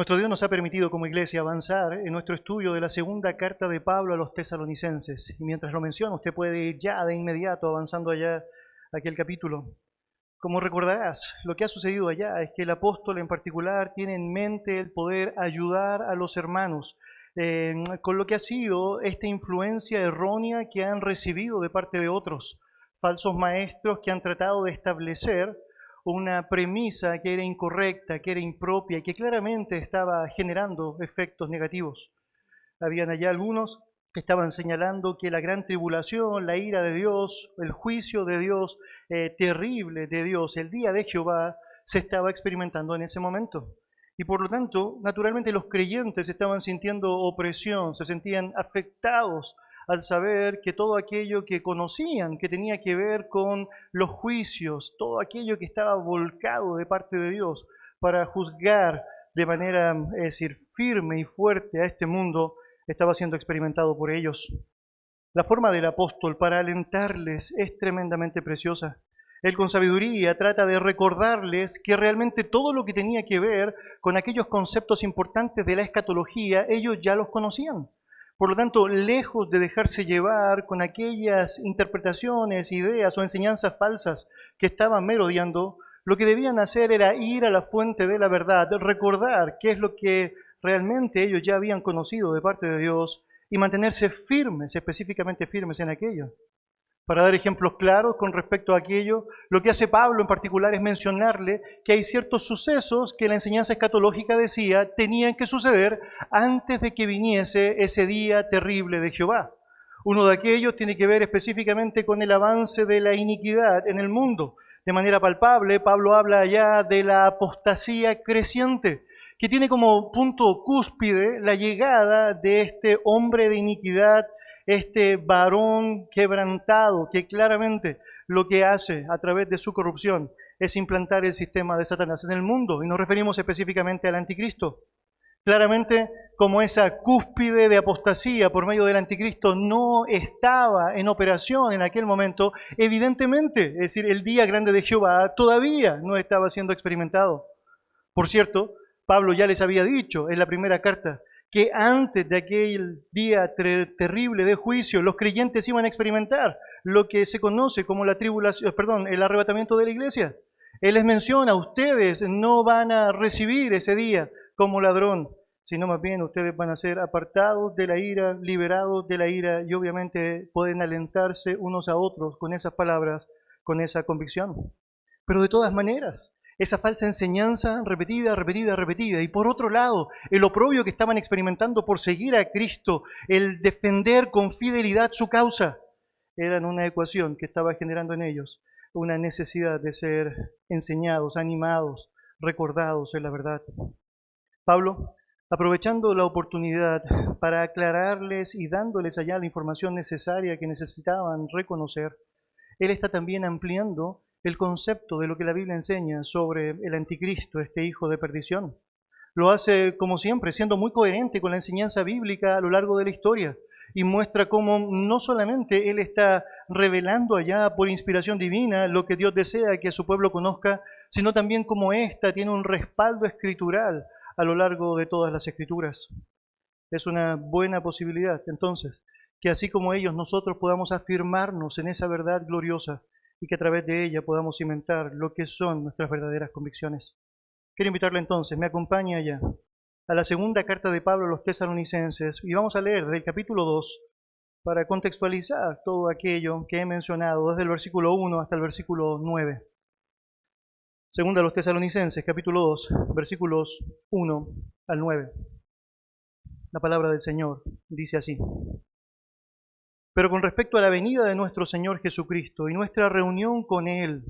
Nuestro Dios nos ha permitido como iglesia avanzar en nuestro estudio de la segunda carta de Pablo a los tesalonicenses. Y mientras lo menciono, usted puede ir ya de inmediato avanzando allá a aquel capítulo. Como recordarás, lo que ha sucedido allá es que el apóstol en particular tiene en mente el poder ayudar a los hermanos con lo que ha sido esta influencia errónea que han recibido de parte de otros, falsos maestros que han tratado de establecer una premisa que era incorrecta, que era impropia y que claramente estaba generando efectos negativos. Habían allá algunos que estaban señalando que la gran tribulación, la ira de Dios, el juicio de Dios, terrible de Dios, el día de Jehová, se estaba experimentando en ese momento. Y por lo tanto, naturalmente los creyentes estaban sintiendo opresión, se sentían afectados al saber que todo aquello que conocían, que tenía que ver con los juicios, todo aquello que estaba volcado de parte de Dios para juzgar de manera, es decir, firme y fuerte a este mundo, estaba siendo experimentado por ellos. La forma del apóstol para alentarles es tremendamente preciosa. Él con sabiduría trata de recordarles que realmente todo lo que tenía que ver con aquellos conceptos importantes de la escatología, ellos ya los conocían. Por lo tanto, lejos de dejarse llevar con aquellas interpretaciones, ideas o enseñanzas falsas que estaban merodeando, lo que debían hacer era ir a la fuente de la verdad, recordar qué es lo que realmente ellos ya habían conocido de parte de Dios y mantenerse firmes, específicamente firmes en aquello. Para dar ejemplos claros con respecto a aquello, lo que hace Pablo en particular es mencionarle que hay ciertos sucesos que la enseñanza escatológica decía tenían que suceder antes de que viniese ese día terrible de Jehová. Uno de aquellos tiene que ver específicamente con el avance de la iniquidad en el mundo. De manera palpable, Pablo habla allá de la apostasía creciente, que tiene como punto cúspide la llegada de este hombre de iniquidad, este varón quebrantado, que claramente lo que hace a través de su corrupción es implantar el sistema de Satanás en el mundo, y nos referimos específicamente al anticristo. Claramente, como esa cúspide de apostasía por medio del anticristo no estaba en operación en aquel momento, evidentemente, es decir, el día grande de Jehová todavía no estaba siendo experimentado. Por cierto, Pablo ya les había dicho en la primera carta que antes de aquel día terrible de juicio, los creyentes iban a experimentar lo que se conoce como la tribulación, el arrebatamiento de la iglesia. Él les menciona, ustedes no van a recibir ese día como ladrón, sino más bien ustedes van a ser apartados de la ira, liberados de la ira, y obviamente pueden alentarse unos a otros con esas palabras, con esa convicción. Pero de todas maneras, esa falsa enseñanza repetida, repetida, repetida. Y por otro lado, el oprobio que estaban experimentando por seguir a Cristo, el defender con fidelidad su causa, eran una ecuación que estaba generando en ellos una necesidad de ser enseñados, animados, recordados en la verdad. Pablo, aprovechando la oportunidad para aclararles y dándoles allá la información necesaria que necesitaban reconocer, él está también ampliando el concepto de lo que la Biblia enseña sobre el anticristo, este hijo de perdición. Lo hace, como siempre, siendo muy coherente con la enseñanza bíblica a lo largo de la historia, y muestra cómo no solamente él está revelando allá por inspiración divina lo que Dios desea que su pueblo conozca, sino también cómo ésta tiene un respaldo escritural a lo largo de todas las escrituras. Es una buena posibilidad, entonces, que así como ellos, nosotros podamos afirmarnos en esa verdad gloriosa y que a través de ella podamos cimentar lo que son nuestras verdaderas convicciones. Quiero invitarle entonces, me acompaña allá a la segunda carta de Pablo a los tesalonicenses, y vamos a leer desde el capítulo 2 para contextualizar todo aquello que he mencionado desde el versículo 1 hasta el versículo 9. Segunda a los tesalonicenses, capítulo 2, versículos 1 al 9. La palabra del Señor dice así: Pero con respecto a la venida de nuestro Señor Jesucristo y nuestra reunión con Él,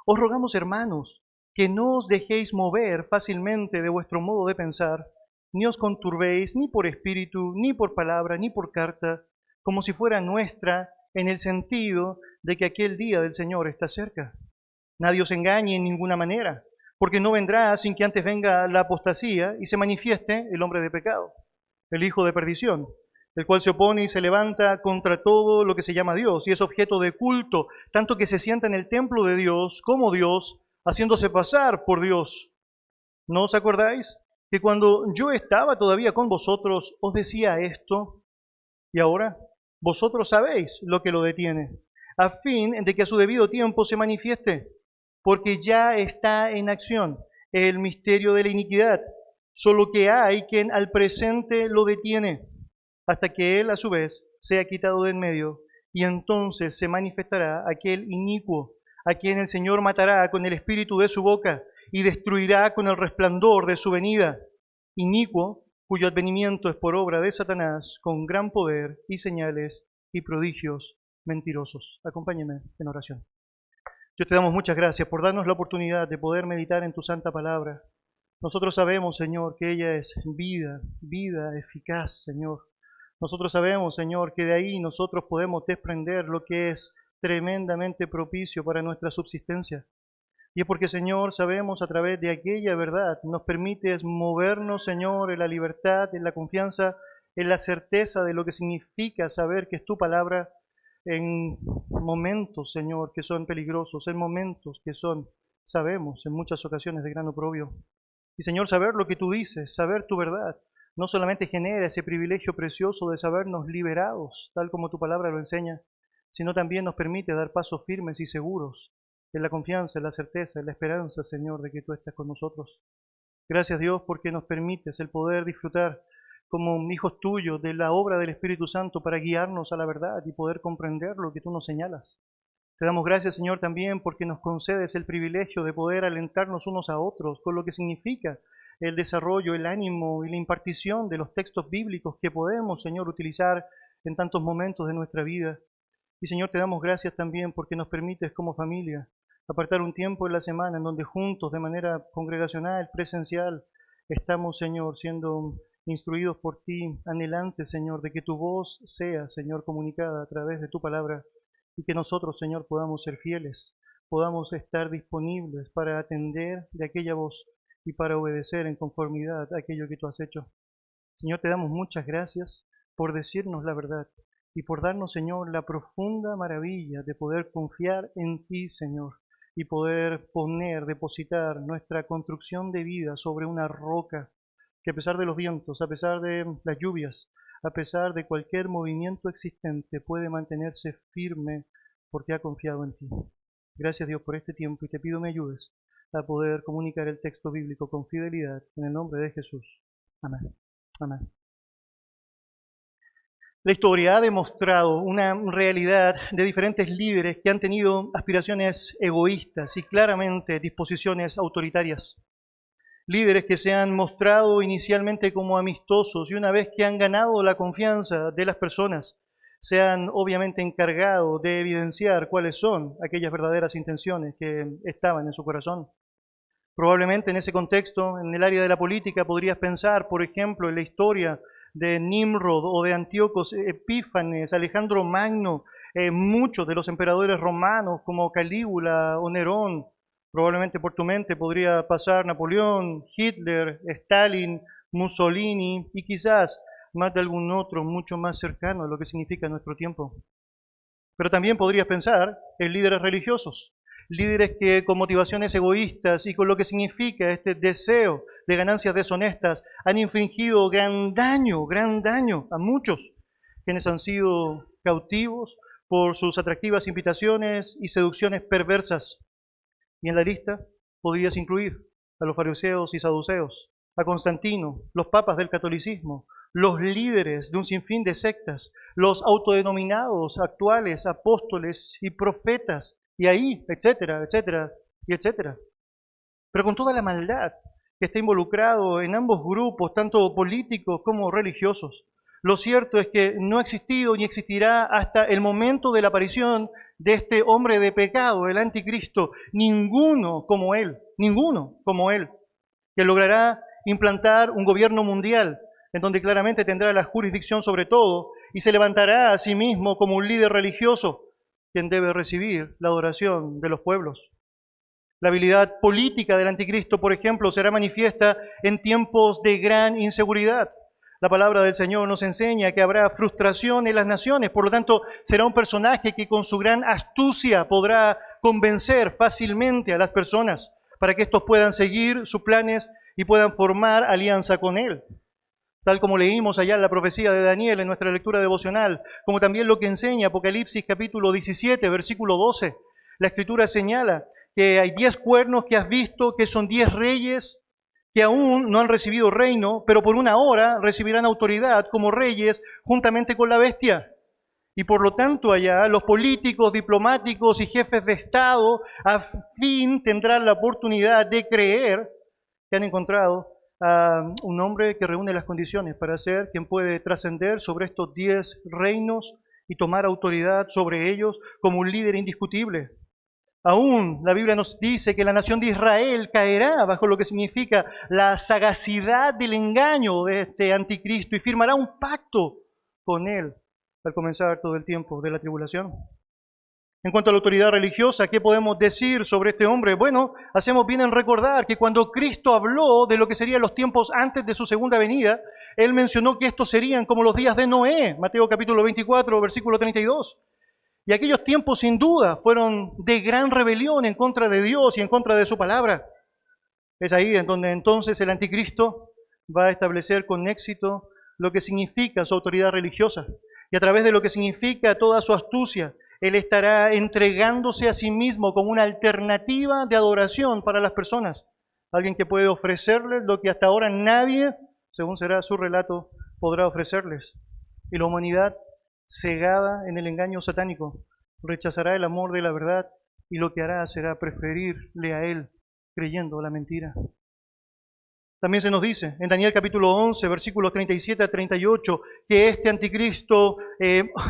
os rogamos, hermanos, que no os dejéis mover fácilmente de vuestro modo de pensar, ni os conturbéis ni por espíritu, ni por palabra, ni por carta, como si fuera nuestra, en el sentido de que aquel día del Señor está cerca. Nadie os engañe en ninguna manera, porque no vendrá sin que antes venga la apostasía y se manifieste el hombre de pecado, el hijo de perdición, el cual se opone y se levanta contra todo lo que se llama Dios, y es objeto de culto, tanto que se sienta en el templo de Dios como Dios, haciéndose pasar por Dios. ¿No os acordáis? que cuando yo estaba todavía con vosotros os decía esto, y ahora vosotros sabéis lo que lo detiene, a fin de que a su debido tiempo se manifieste, porque ya está en acción el misterio de la iniquidad, solo que hay quien al presente lo detiene, hasta que él a su vez sea quitado de en medio, y entonces se manifestará aquel inicuo, a quien el Señor matará con el espíritu de su boca, y destruirá con el resplandor de su venida. Inicuo, cuyo advenimiento es por obra de Satanás, con gran poder y señales y prodigios mentirosos. Acompáñeme en oración. Dios, te damos muchas gracias por darnos la oportunidad de poder meditar en tu santa palabra. Nosotros sabemos, Señor, que ella es vida, vida eficaz, Señor. Nosotros sabemos, Señor, que de ahí nosotros podemos desprender lo que es tremendamente propicio para nuestra subsistencia. Y es porque, Señor, sabemos a través de aquella verdad, nos permites movernos, Señor, en la libertad, en la confianza, en la certeza de lo que significa saber que es tu palabra en momentos, Señor, que son peligrosos, en momentos que son, sabemos, en muchas ocasiones de gran oprobio. Y, Señor, saber lo que tú dices, saber tu verdad, no solamente genera ese privilegio precioso de sabernos liberados, tal como tu palabra lo enseña, sino también nos permite dar pasos firmes y seguros en la confianza, en la certeza, en la esperanza, Señor, de que tú estás con nosotros. Gracias, Dios, porque nos permites el poder disfrutar como hijos tuyos de la obra del Espíritu Santo para guiarnos a la verdad y poder comprender lo que tú nos señalas. Te damos gracias, Señor, también porque nos concedes el privilegio de poder alentarnos unos a otros con lo que significa el desarrollo, el ánimo y la impartición de los textos bíblicos que podemos, Señor, utilizar en tantos momentos de nuestra vida. Y, Señor, te damos gracias también porque nos permites como familia apartar un tiempo en la semana en donde juntos, de manera congregacional, presencial, estamos, Señor, siendo instruidos por ti, anhelantes, Señor, de que tu voz sea, Señor, comunicada a través de tu palabra y que nosotros, Señor, podamos ser fieles, podamos estar disponibles para atender de aquella voz y para obedecer en conformidad a aquello que tú has hecho. Señor, te damos muchas gracias por decirnos la verdad y por darnos, Señor, la profunda maravilla de poder confiar en ti, Señor, y poder depositar nuestra construcción de vida sobre una roca que a pesar de los vientos, a pesar de las lluvias, a pesar de cualquier movimiento existente, puede mantenerse firme porque ha confiado en ti. Gracias, Dios, por este tiempo y te pido me ayudes a poder comunicar el texto bíblico con fidelidad en el nombre de Jesús. Amén. Amén. La historia ha demostrado una realidad de diferentes líderes que han tenido aspiraciones egoístas y claramente disposiciones autoritarias. Líderes que se han mostrado inicialmente como amistosos y una vez que han ganado la confianza de las personas, se han obviamente encargado de evidenciar cuáles son aquellas verdaderas intenciones que estaban en su corazón. Probablemente en ese contexto, en el área de la política, podrías pensar, por ejemplo, en la historia de Nimrod o de Antíoco Epífanes, Alejandro Magno, muchos de los emperadores romanos como Calígula o Nerón. Probablemente por tu mente podría pasar Napoleón, Hitler, Stalin, Mussolini y quizás más de algún otro mucho más cercano a lo que significa nuestro tiempo. Pero también podrías pensar en líderes religiosos, líderes que con motivaciones egoístas y con lo que significa este deseo de ganancias deshonestas han infringido gran daño a muchos, quienes han sido cautivos por sus atractivas invitaciones y seducciones perversas. Y en la lista podrías incluir a los fariseos y saduceos, a Constantino, los papas del catolicismo, los líderes de un sinfín de sectas, los autodenominados actuales apóstoles y profetas, y ahí, etcétera, etcétera, y etcétera. Pero con toda la maldad que está involucrado en ambos grupos, tanto políticos como religiosos, lo cierto es que no ha existido ni existirá hasta el momento de la aparición de este hombre de pecado, el anticristo, ninguno como él, que logrará implantar un gobierno mundial en donde claramente tendrá la jurisdicción sobre todo y se levantará a sí mismo como un líder religioso, quien debe recibir la adoración de los pueblos. La habilidad política del anticristo, por ejemplo, será manifiesta en tiempos de gran inseguridad. La palabra del Señor nos enseña que habrá frustración en las naciones, por lo tanto será un personaje que con su gran astucia podrá convencer fácilmente a las personas para que estos puedan seguir sus planes y puedan formar alianza con Él. Tal como leímos allá en la profecía de Daniel en nuestra lectura devocional, como también lo que enseña Apocalipsis capítulo 17, versículo 12. La Escritura señala que hay 10 cuernos que has visto, que son 10 reyes que aún no han recibido reino, pero por una hora recibirán autoridad como reyes juntamente con la bestia. Y por lo tanto allá los políticos, diplomáticos y jefes de Estado a fin tendrán la oportunidad de creer que han encontrado a un hombre que reúne las condiciones para ser quien puede trascender sobre estos 10 reinos y tomar autoridad sobre ellos como un líder indiscutible. Aún la Biblia nos dice que la nación de Israel caerá bajo lo que significa la sagacidad del engaño de este anticristo y firmará un pacto con él al comenzar todo el tiempo de la tribulación. En cuanto a la autoridad religiosa, ¿qué podemos decir sobre este hombre? Bueno, hacemos bien en recordar que cuando Cristo habló de lo que serían los tiempos antes de su segunda venida, Él mencionó que estos serían como los días de Noé, Mateo capítulo 24, versículo 32. Y aquellos tiempos sin duda fueron de gran rebelión en contra de Dios y en contra de su palabra. Es ahí en donde entonces el anticristo va a establecer con éxito lo que significa su autoridad religiosa. Y a través de lo que significa toda su astucia, él estará entregándose a sí mismo como una alternativa de adoración para las personas. Alguien que puede ofrecerles lo que hasta ahora nadie, según será su relato, podrá ofrecerles. Y la humanidad, cegada en el engaño satánico, rechazará el amor de la verdad y lo que hará será preferirle a él creyendo la mentira. También se nos dice en Daniel capítulo 11, versículos 37 a 38, que este anticristo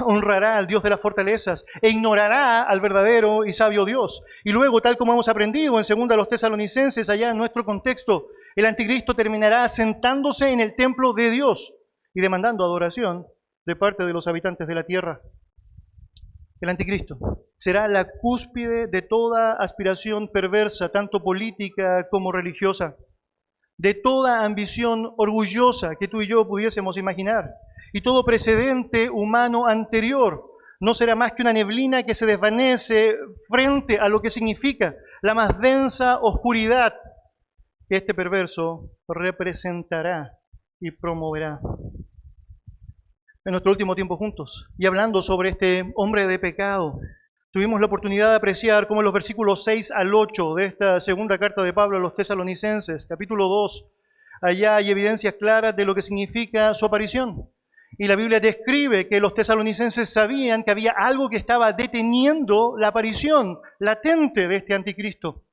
honrará al Dios de las fortalezas e ignorará al verdadero y sabio Dios. Y luego, tal como hemos aprendido en 2 Tesalonicenses, allá en nuestro contexto, el anticristo terminará sentándose en el templo de Dios y demandando adoración de parte de los habitantes de la tierra. El anticristo será la cúspide de toda aspiración perversa, tanto política como religiosa, de toda ambición orgullosa que tú y yo pudiésemos imaginar. Y todo precedente humano anterior no será más que una neblina que se desvanece frente a lo que significa la más densa oscuridad que este perverso representará y promoverá. En nuestro último tiempo juntos, y hablando sobre este hombre de pecado, tuvimos la oportunidad de apreciar cómo en los versículos 6 al 8 de esta segunda carta de Pablo a los Tesalonicenses, capítulo 2, allá hay evidencias claras de lo que significa su aparición. Y la Biblia describe que los tesalonicenses sabían que había algo que estaba deteniendo la aparición latente de este anticristo.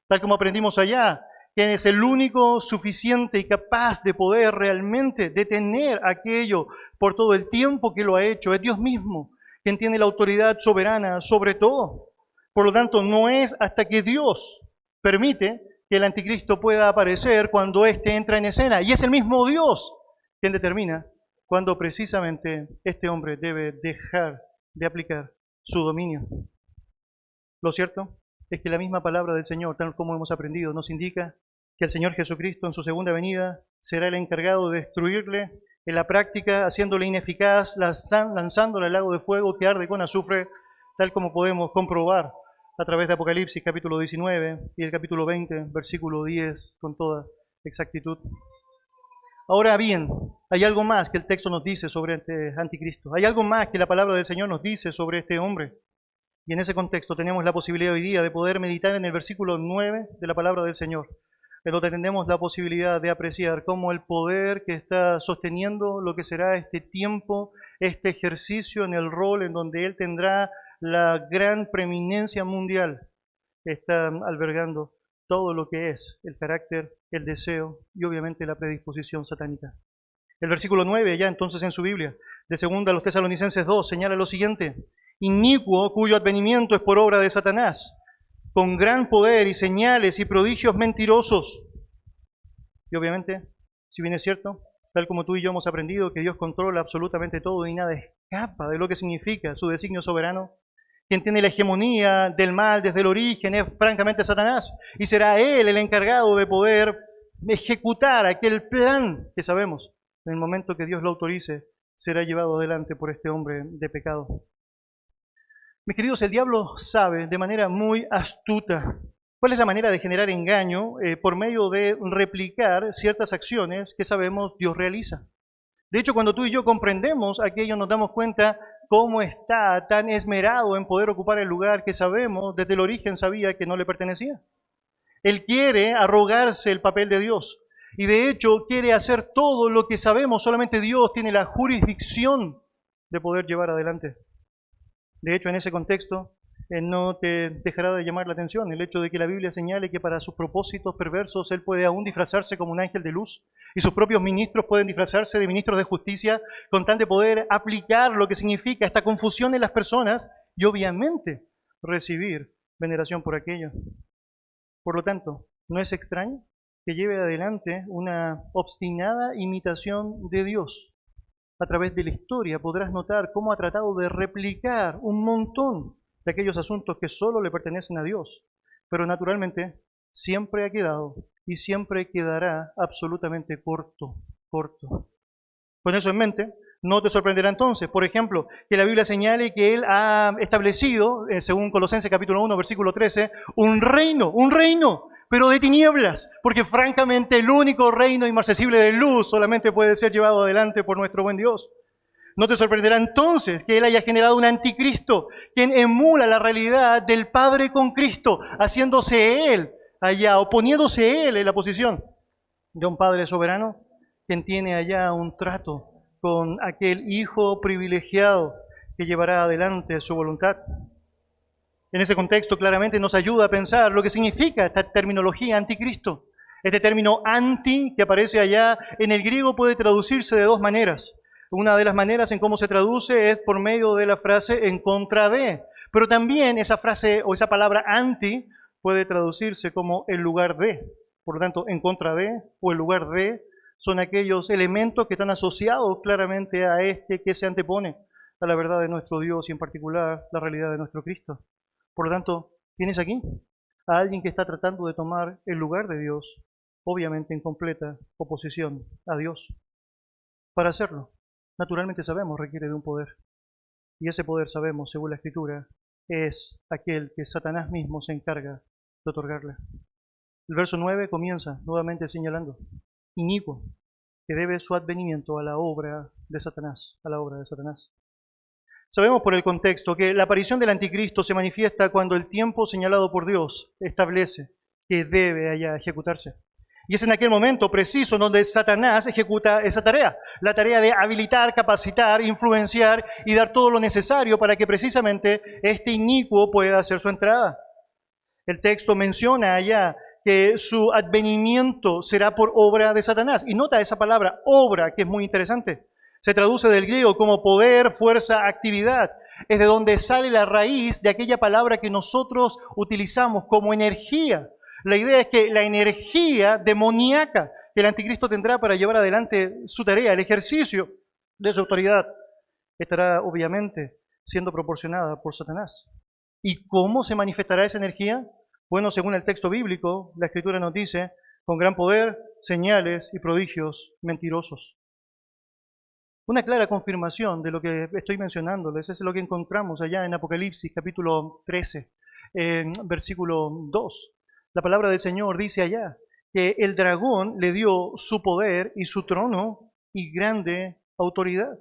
Tal como aprendimos allá, quien es el único suficiente y capaz de poder realmente detener aquello por todo el tiempo que lo ha hecho, es Dios mismo, quien tiene la autoridad soberana sobre todo. Por lo tanto, no es hasta que Dios permite que el anticristo pueda aparecer cuando éste entra en escena. Y es el mismo Dios quien determina cuando precisamente este hombre debe dejar de aplicar su dominio. Lo cierto es que la misma palabra del Señor, tal como hemos aprendido, nos indica que el Señor Jesucristo en su segunda venida será el encargado de destruirle en la práctica, haciéndole ineficaz, lanzándole al lago de fuego que arde con azufre, tal como podemos comprobar a través de Apocalipsis capítulo 19 y el capítulo 20, versículo 10, con toda exactitud. Ahora bien, hay algo más que el texto nos dice sobre este anticristo. Hay algo más que la palabra del Señor nos dice sobre este hombre. Y en ese contexto tenemos la posibilidad hoy día de poder meditar en el versículo 9 de la palabra del Señor, en donde tenemos la posibilidad de apreciar cómo el poder que está sosteniendo lo que será este tiempo, este ejercicio en el rol en donde Él tendrá la gran preeminencia mundial, está albergando todo lo que es el carácter, el deseo y obviamente la predisposición satánica. El versículo 9, ya entonces en su Biblia, de 2 Tesalonicenses 2, señala lo siguiente: inicuo cuyo advenimiento es por obra de Satanás, con gran poder y señales y prodigios mentirosos. Y obviamente, si bien es cierto, tal como tú y yo hemos aprendido que Dios controla absolutamente todo y nada escapa de lo que significa su designio soberano, quien tiene la hegemonía del mal desde el origen es francamente Satanás, y será él el encargado de poder ejecutar aquel plan que sabemos, en el momento que Dios lo autorice, será llevado adelante por este hombre de pecado. Mis queridos, el diablo sabe de manera muy astuta ¿Cuál es la manera de generar engaño? Por medio de replicar ciertas acciones que sabemos Dios realiza. De hecho, cuando tú y yo comprendemos aquello, nos damos cuenta cómo está tan esmerado en poder ocupar el lugar que sabemos desde el origen sabía que no le pertenecía. Él quiere arrogarse el papel de Dios y de hecho quiere hacer todo lo que sabemos solamente Dios tiene la jurisdicción de poder llevar adelante. De hecho, en ese contexto, no te dejará de llamar la atención el hecho de que la Biblia señale que para sus propósitos perversos Él puede aún disfrazarse como un ángel de luz y sus propios ministros pueden disfrazarse de ministros de justicia con tal de poder aplicar lo que significa esta confusión en las personas y obviamente recibir veneración por aquello. Por lo tanto, no es extraño que lleve adelante una obstinada imitación de Dios. A través de la historia podrás notar cómo ha tratado de replicar un montón de aquellos asuntos que solo le pertenecen a Dios. Pero naturalmente siempre ha quedado y siempre quedará absolutamente corto. Con eso en mente, no te sorprenderá entonces, por ejemplo, que la Biblia señale que Él ha establecido, según Colosenses capítulo 1, versículo 13, un reino, pero de tinieblas, porque francamente el único reino inmarcesible de luz solamente puede ser llevado adelante por nuestro buen Dios. No te sorprenderá entonces que Él haya generado un anticristo, quien emula la realidad del Padre con Cristo, haciéndose Él allá, oponiéndose Él en la posición de un Padre soberano, quien tiene allá un trato con aquel Hijo privilegiado que llevará adelante su voluntad. En ese contexto claramente nos ayuda a pensar lo que significa esta terminología anticristo. Este término anti que aparece allá en el griego puede traducirse de dos maneras. Una de las maneras en cómo se traduce es por medio de la frase en contra de, pero también esa frase o esa palabra anti puede traducirse como en lugar de. Por lo tanto, en contra de o en lugar de son aquellos elementos que están asociados claramente a este que se antepone a la verdad de nuestro Dios y en particular la realidad de nuestro Cristo. Por lo tanto, tienes aquí a alguien que está tratando de tomar el lugar de Dios, obviamente en completa oposición a Dios. Para hacerlo, naturalmente sabemos, requiere de un poder. Y ese poder, sabemos, según la Escritura, es aquel que Satanás mismo se encarga de otorgarle. El verso 9 comienza nuevamente señalando, inicuo, que debe su advenimiento a la obra de Satanás, Sabemos por el contexto que la aparición del anticristo se manifiesta cuando el tiempo señalado por Dios establece que debe allá ejecutarse. Y es en aquel momento preciso donde Satanás ejecuta esa tarea, la tarea de habilitar, capacitar, influenciar y dar todo lo necesario para que precisamente este inicuo pueda hacer su entrada. El texto menciona allá que su advenimiento será por obra de Satanás. Y nota esa palabra, obra, que es muy interesante. Se traduce del griego como poder, fuerza, actividad. Es de donde sale la raíz de aquella palabra que nosotros utilizamos como energía. La idea es que la energía demoníaca que el anticristo tendrá para llevar adelante su tarea, el ejercicio de su autoridad, estará obviamente siendo proporcionada por Satanás. ¿Y cómo se manifestará esa energía? Bueno, según el texto bíblico, la Escritura nos dice, con gran poder, señales y prodigios mentirosos. Una clara confirmación de lo que estoy mencionándoles es lo que encontramos allá en Apocalipsis capítulo 13, versículo 2. La palabra del Señor dice allá que el dragón le dio su poder y su trono y grande autoridad.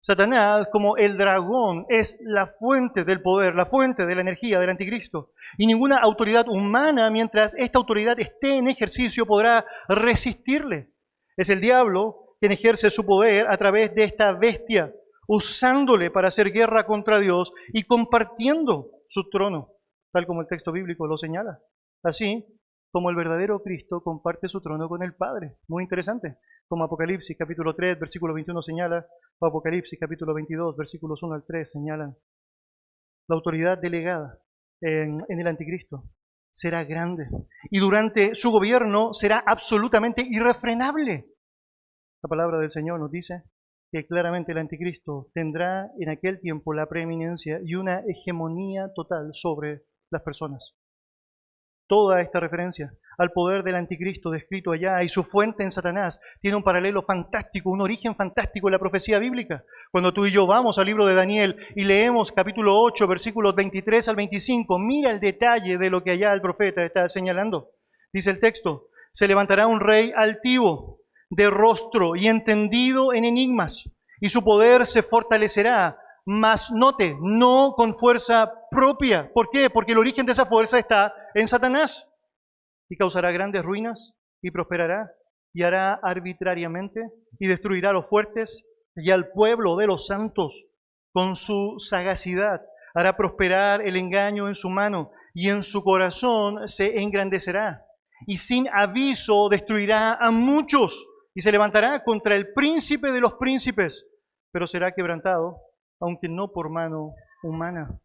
Satanás, como el dragón, es la fuente del poder, la fuente de la energía del anticristo. Y ninguna autoridad humana, mientras esta autoridad esté en ejercicio, podrá resistirle. Es el diablo quien ejerce su poder a través de esta bestia, usándole para hacer guerra contra Dios y compartiendo su trono, tal como el texto bíblico lo señala. Así como el verdadero Cristo comparte su trono con el Padre. Muy interesante. Como Apocalipsis capítulo 3, versículo 21 señala, o Apocalipsis capítulo 22, versículos 1 al 3 señalan. La autoridad delegada en el anticristo será grande y durante su gobierno será absolutamente irrefrenable. La palabra del Señor nos dice que claramente el anticristo tendrá en aquel tiempo la preeminencia y una hegemonía total sobre las personas. Toda esta referencia al poder del anticristo descrito allá y su fuente en Satanás tiene un paralelo fantástico, un origen fantástico en la profecía bíblica. Cuando tú y yo vamos al libro de Daniel y leemos capítulo 8, versículos 23 al 25, mira el detalle de lo que allá el profeta está señalando. Dice el texto, se levantará un rey altivo, de rostro y entendido en enigmas, y su poder se fortalecerá, mas note, no con fuerza propia. ¿Por qué? Porque el origen de esa fuerza está en Satanás. Y causará grandes ruinas, y prosperará, y hará arbitrariamente, y destruirá a los fuertes, y al pueblo de los santos. Con su sagacidad hará prosperar el engaño en su mano, y en su corazón se engrandecerá. Y sin aviso destruirá a muchos, y se levantará contra el príncipe de los príncipes, pero será quebrantado, aunque no por mano humana.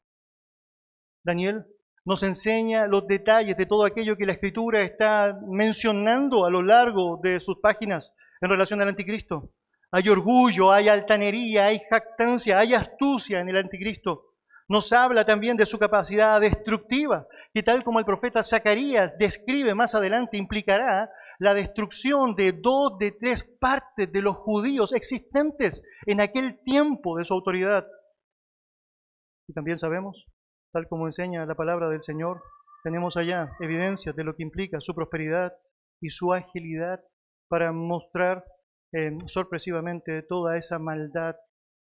Daniel nos enseña los detalles de todo aquello que la Escritura está mencionando a lo largo de sus páginas en relación al anticristo. Hay orgullo, hay altanería, hay jactancia, hay astucia en el anticristo. Nos habla también de su capacidad destructiva, que tal como el profeta Zacarías describe más adelante, implicará la destrucción de 2 de 3 partes de los judíos existentes en aquel tiempo de su autoridad. Y también sabemos, tal como enseña la palabra del Señor, tenemos allá evidencias de lo que implica su prosperidad y su agilidad para mostrar sorpresivamente toda esa maldad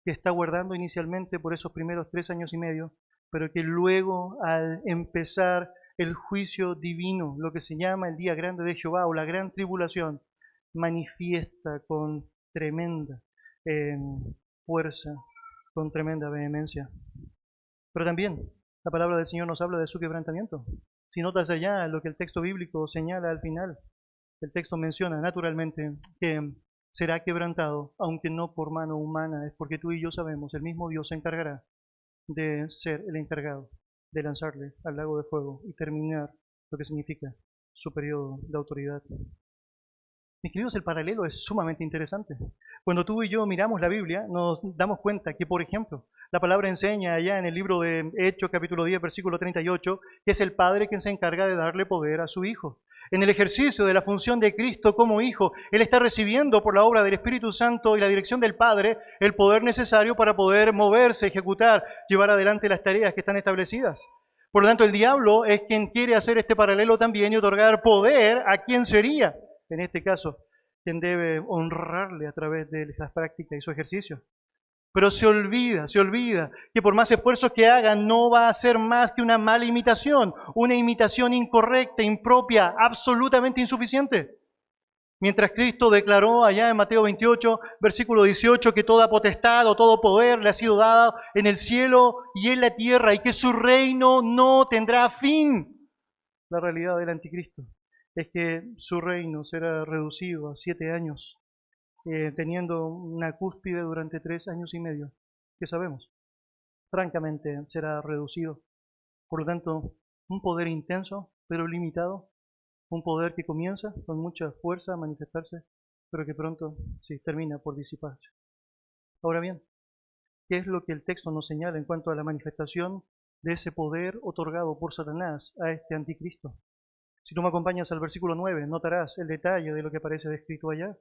que está guardando inicialmente por esos primeros 3 años y medio, pero que luego al empezar el juicio divino, lo que se llama el día grande de Jehová o la gran tribulación, manifiesta con tremenda fuerza, con tremenda vehemencia. Pero también la palabra del Señor nos habla de su quebrantamiento. Si notas allá lo que el texto bíblico señala al final, el texto menciona naturalmente que será quebrantado, aunque no por mano humana, es porque tú y yo sabemos, el mismo Dios se encargará de ser el encargado de lanzarle al lago de fuego y terminar lo que significa su periodo de autoridad. Mis queridos, el paralelo es sumamente interesante. Cuando tú y yo miramos la Biblia, nos damos cuenta que, por ejemplo, la palabra enseña allá en el libro de Hechos, capítulo 10, versículo 38, que es el Padre quien se encarga de darle poder a su Hijo. En el ejercicio de la función de Cristo como Hijo, Él está recibiendo por la obra del Espíritu Santo y la dirección del Padre el poder necesario para poder moverse, ejecutar, llevar adelante las tareas que están establecidas. Por lo tanto, el diablo es quien quiere hacer este paralelo también y otorgar poder a quien sería, en este caso, quien debe honrarle a través de las prácticas y su ejercicio. Pero se olvida que por más esfuerzos que haga no va a ser más que una mala imitación, una imitación incorrecta, impropia, absolutamente insuficiente. Mientras Cristo declaró allá en Mateo 28, versículo 18, que toda potestad o todo poder le ha sido dado en el cielo y en la tierra y que su reino no tendrá fin. La realidad del anticristo es que su reino será reducido a 7 años, teniendo una cúspide durante 3 años y medio, que sabemos, francamente será reducido. Por lo tanto, un poder intenso, pero limitado, un poder que comienza con mucha fuerza a manifestarse, pero que pronto sí termina por disiparse. Ahora bien, ¿qué es lo que el texto nos señala en cuanto a la manifestación de ese poder otorgado por Satanás a este anticristo? Si tú me acompañas al versículo 9, notarás el detalle de lo que aparece descrito allá.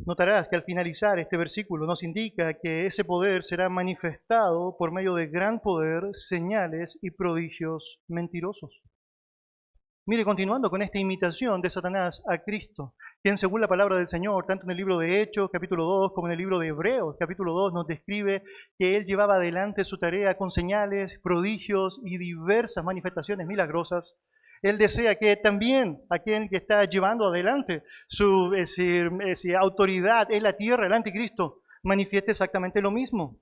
Notarás que al finalizar este versículo nos indica que ese poder será manifestado por medio de gran poder, señales y prodigios mentirosos. Mire, continuando con esta imitación de Satanás a Cristo, quien según la palabra del Señor, tanto en el libro de Hechos, capítulo 2, como en el libro de Hebreos, capítulo 2, nos describe que Él llevaba adelante su tarea con señales, prodigios y diversas manifestaciones milagrosas. Él desea que también aquel que está llevando adelante su autoridad en la tierra, el anticristo, manifieste exactamente lo mismo.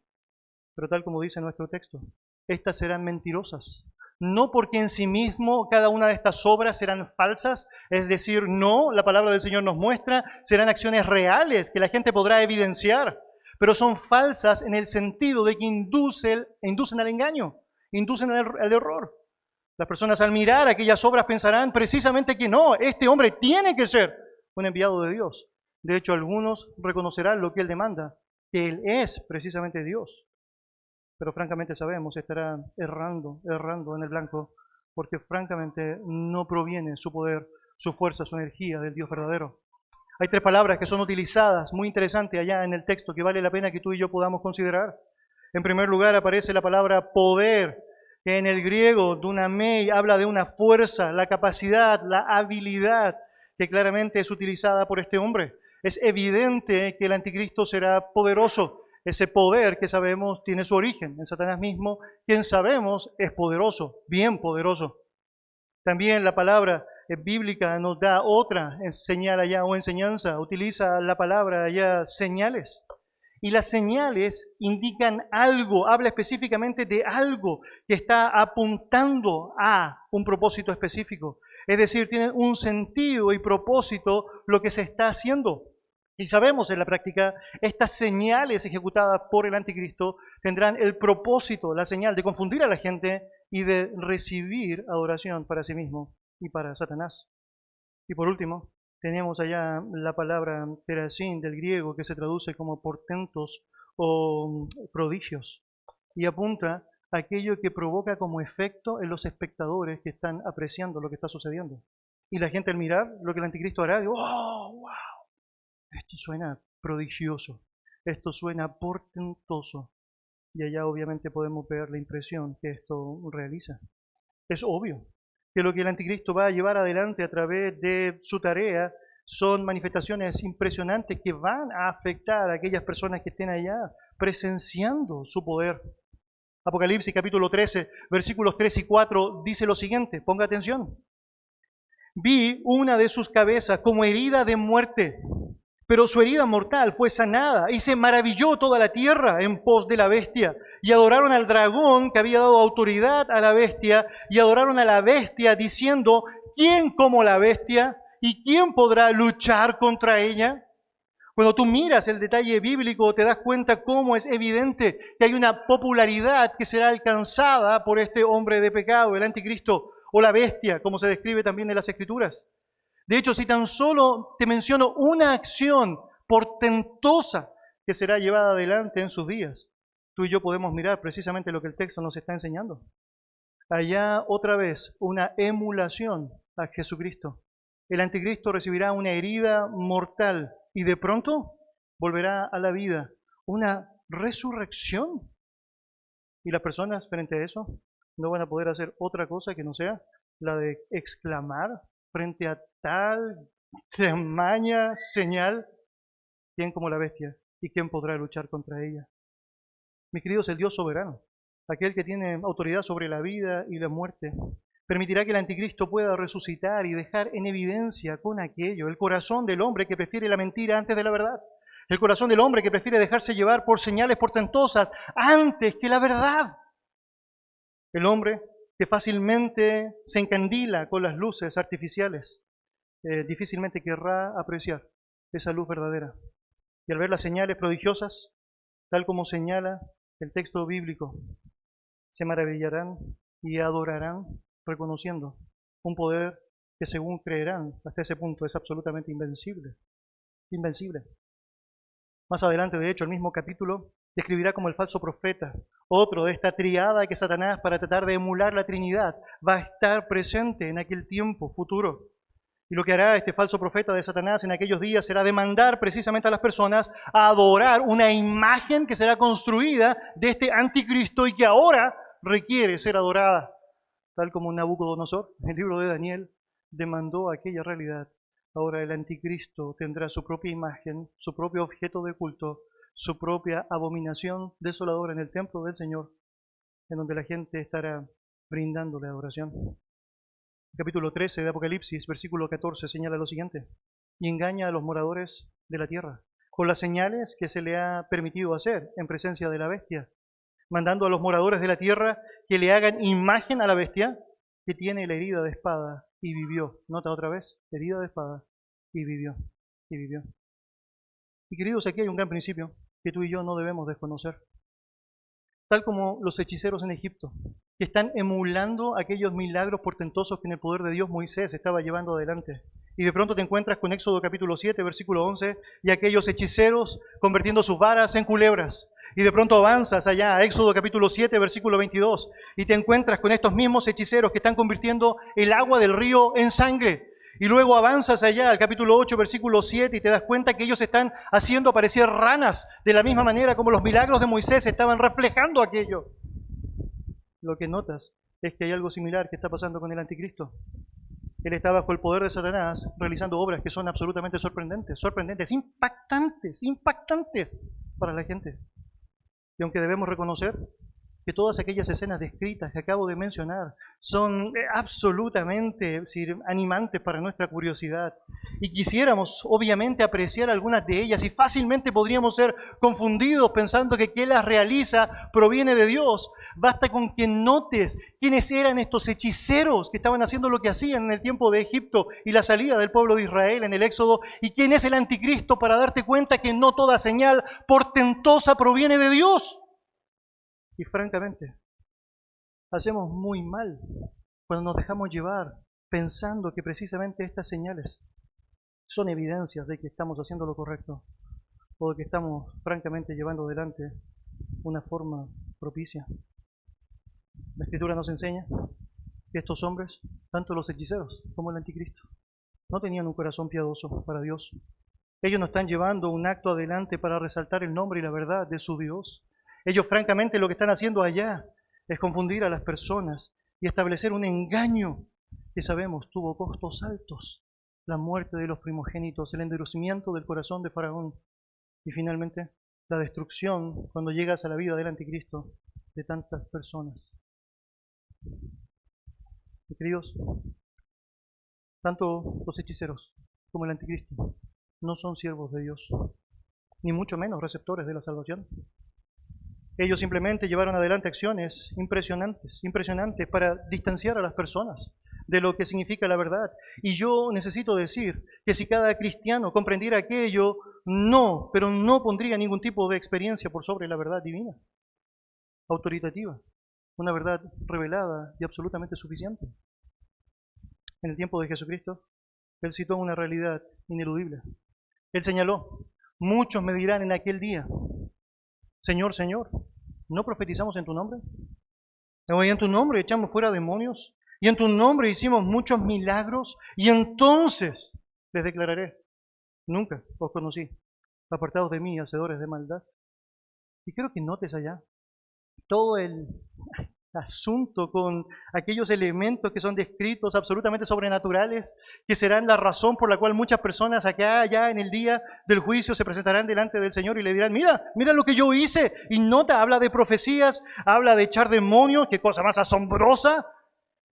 Pero tal como dice nuestro texto, estas serán mentirosas. No porque en sí mismo cada una de estas obras serán falsas, es decir, no, la palabra del Señor nos muestra, serán acciones reales que la gente podrá evidenciar, pero son falsas en el sentido de que inducen al engaño, inducen al error. Las personas al mirar aquellas obras pensarán precisamente que no, este hombre tiene que ser un enviado de Dios. De hecho, algunos reconocerán lo que Él demanda, que Él es precisamente Dios. Pero francamente sabemos, estará errando en el blanco, porque francamente no proviene su poder, su fuerza, su energía del Dios verdadero. Hay tres palabras que son utilizadas, muy interesantes allá en el texto, que vale la pena que tú y yo podamos considerar. En primer lugar aparece la palabra poder, que en el griego, dunamei, habla de una fuerza, la capacidad, la habilidad, que claramente es utilizada por este hombre. Es evidente que el anticristo será poderoso. Ese poder que sabemos tiene su origen en Satanás mismo, quien sabemos es poderoso, bien poderoso. También la palabra bíblica nos da otra señal allá o enseñanza, utiliza la palabra allá señales. Y las señales indican algo, habla específicamente de algo que está apuntando a un propósito específico. Es decir, tiene un sentido y propósito lo que se está haciendo. Y sabemos en la práctica, estas señales ejecutadas por el anticristo tendrán el propósito, la señal de confundir a la gente y de recibir adoración para sí mismo y para Satanás. Y por último, tenemos allá la palabra terasín del griego que se traduce como portentos o prodigios y apunta a aquello que provoca como efecto en los espectadores que están apreciando lo que está sucediendo. Y la gente al mirar lo que el anticristo hará, dice, ¡oh, wow! Esto suena prodigioso, esto suena portentoso. Y allá obviamente podemos ver la impresión que esto realiza. Es obvio que lo que el anticristo va a llevar adelante a través de su tarea son manifestaciones impresionantes que van a afectar a aquellas personas que estén allá presenciando su poder. Apocalipsis capítulo 13, versículos 3 y 4 dice lo siguiente, ponga atención. Vi una de sus cabezas como herida de muerte, pero su herida mortal fue sanada y se maravilló toda la tierra en pos de la bestia y adoraron al dragón que había dado autoridad a la bestia y adoraron a la bestia diciendo, ¿quién como la bestia y quién podrá luchar contra ella? Cuando tú miras el detalle bíblico te das cuenta cómo es evidente que hay una popularidad que será alcanzada por este hombre de pecado, el anticristo o la bestia, como se describe también en las Escrituras. De hecho, si tan solo te menciono una acción portentosa que será llevada adelante en sus días, tú y yo podemos mirar precisamente lo que el texto nos está enseñando. Allá otra vez una emulación a Jesucristo. El anticristo recibirá una herida mortal y de pronto volverá a la vida, una resurrección. Y las personas frente a eso no van a poder hacer otra cosa que no sea la de exclamar frente a tal tamaña señal, ¿quién como la bestia? ¿Y quién podrá luchar contra ella? Mis queridos, el Dios soberano, aquel que tiene autoridad sobre la vida y la muerte, permitirá que el anticristo pueda resucitar y dejar en evidencia con aquello el corazón del hombre que prefiere la mentira antes de la verdad, el corazón del hombre que prefiere dejarse llevar por señales portentosas antes que la verdad, el hombre que fácilmente se encandila con las luces artificiales, difícilmente querrá apreciar esa luz verdadera. Y al ver las señales prodigiosas, tal como señala el texto bíblico, se maravillarán y adorarán reconociendo un poder que según creerán hasta ese punto es absolutamente invencible. Invencible. Más adelante, de hecho, el mismo capítulo describirá como el falso profeta, otro de esta triada que Satanás, para tratar de emular la Trinidad, va a estar presente en aquel tiempo futuro. Y lo que hará este falso profeta de Satanás en aquellos días será demandar precisamente a las personas a adorar una imagen que será construida de este anticristo y que ahora requiere ser adorada, tal como Nabucodonosor, en el libro de Daniel, demandó aquella realidad. Ahora el anticristo tendrá su propia imagen, su propio objeto de culto, su propia abominación desoladora en el templo del Señor, en donde la gente estará brindándole adoración. Capítulo 13 de Apocalipsis, versículo 14, señala lo siguiente: y engaña a los moradores de la tierra con las señales que se le ha permitido hacer en presencia de la bestia, mandando a los moradores de la tierra que le hagan imagen a la bestia que tiene la herida de espada y vivió. Nota otra vez, herida de espada y vivió, y vivió. Y queridos, aquí hay un gran principio que tú y yo no debemos desconocer. Tal como los hechiceros en Egipto, que están emulando aquellos milagros portentosos que en el poder de Dios Moisés estaba llevando adelante. Y de pronto te encuentras con Éxodo capítulo 7, versículo 11, y aquellos hechiceros convirtiendo sus varas en culebras, Y de pronto avanzas allá a Éxodo capítulo 7, versículo 22, y te encuentras con estos mismos hechiceros que están convirtiendo el agua del río en sangre. Y luego avanzas allá al capítulo 8, versículo 7, y te das cuenta que ellos están haciendo aparecer ranas, de la misma manera como los milagros de Moisés estaban reflejando aquello. Lo que notas es que hay algo similar que está pasando con el anticristo. Él está bajo el poder de Satanás, realizando obras que son absolutamente sorprendentes, impactantes para la gente. Y aunque debemos reconocer que todas aquellas escenas descritas que acabo de mencionar son absolutamente animantes para nuestra curiosidad, y quisiéramos obviamente apreciar algunas de ellas, y fácilmente podríamos ser confundidos pensando que quien las realiza proviene de Dios, basta con que notes quiénes eran estos hechiceros que estaban haciendo lo que hacían en el tiempo de Egipto y la salida del pueblo de Israel en el Éxodo, y quién es el anticristo, para darte cuenta que no toda señal portentosa proviene de Dios. Y francamente, hacemos muy mal cuando nos dejamos llevar pensando que precisamente estas señales son evidencias de que estamos haciendo lo correcto o de que estamos francamente llevando adelante una forma propicia. La Escritura nos enseña que estos hombres, tanto los hechiceros como el anticristo, no tenían un corazón piadoso para Dios. Ellos no están llevando un acto adelante para resaltar el nombre y la verdad de su Dios. Ellos francamente lo que están haciendo allá es confundir a las personas y establecer un engaño que sabemos tuvo costos altos. La muerte de los primogénitos, el endurecimiento del corazón de Faraón y finalmente la destrucción cuando llegas a la vida del anticristo de tantas personas. Mis queridos, tanto los hechiceros como el anticristo no son siervos de Dios, ni mucho menos receptores de la salvación. Ellos simplemente llevaron adelante acciones impresionantes para distanciar a las personas de lo que significa la verdad. Y yo necesito decir que si cada cristiano comprendiera aquello, pero no pondría ningún tipo de experiencia por sobre la verdad divina, autoritativa, una verdad revelada y absolutamente suficiente. En el tiempo de Jesucristo, Él citó una realidad ineludible. Él señaló: muchos me dirán en aquel día, Señor, Señor, ¿no profetizamos en tu nombre? Y en tu nombre echamos fuera demonios, y en tu nombre hicimos muchos milagros, y entonces les declararé: nunca os conocí, apartados de mí, hacedores de maldad. Y quiero que notes allá todo el asunto con aquellos elementos que son descritos absolutamente sobrenaturales, que serán la razón por la cual muchas personas acá, ya en el día del juicio, se presentarán delante del Señor y le dirán: mira lo que yo hice. Y nota, habla de profecías, habla de echar demonios, qué cosa más asombrosa,